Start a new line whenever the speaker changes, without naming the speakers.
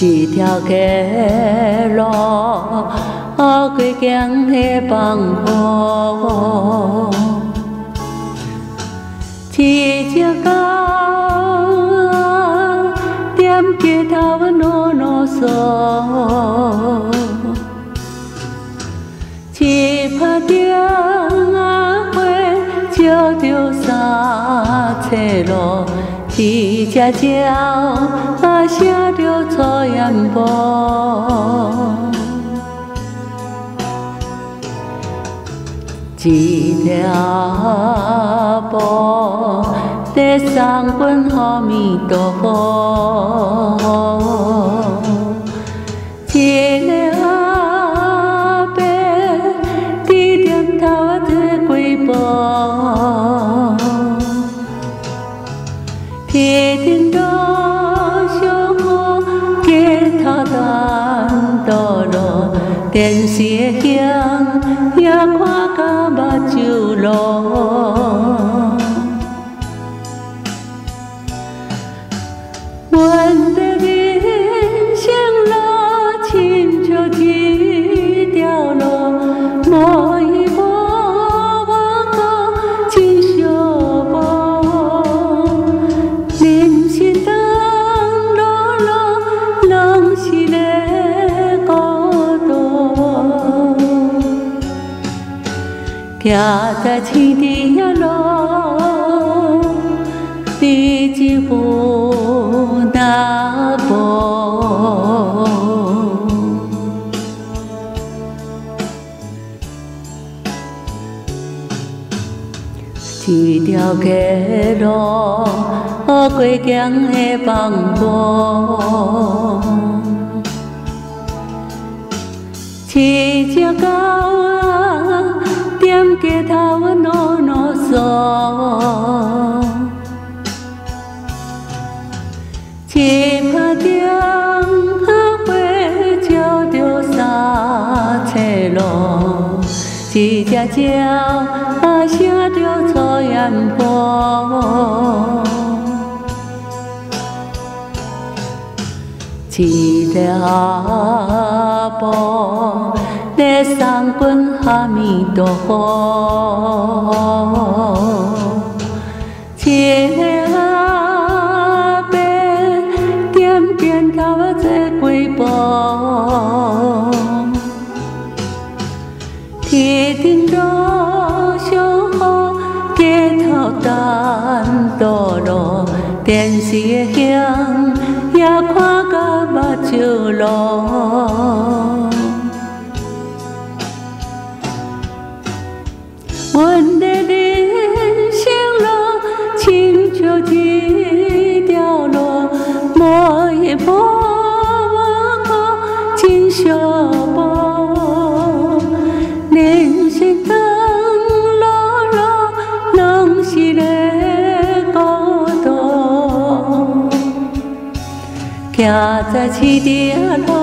一条街路，过江的放雨，一只狗踮街头啰啰嗦，一拍电花照着三切路。一只鸟写着草原步，一条布在送阮阿弥陀佛，一个阿伯伫点头做几步。铁天路小雨，街头等道路，电视的影也看甲目睭落。阮的人生路，亲像一条路，无依无靠，真寂寞。人生长路路，拢是咧孤独，行在青的路，你一步那步。一条街路，过江的放雨，一只狗踮街头啰啰嗦，一拍电花照着三切路，一只鸟写着草原步。一条布在送阮阿弥陀佛，一个阿伯点头做几步。铁天路小雨，街头等道路，电视的影也看甲目睭落。阮的人生路，亲像一条路，无依无靠，真寂寞。人生长路路，拢是咧孤独，行在市的路。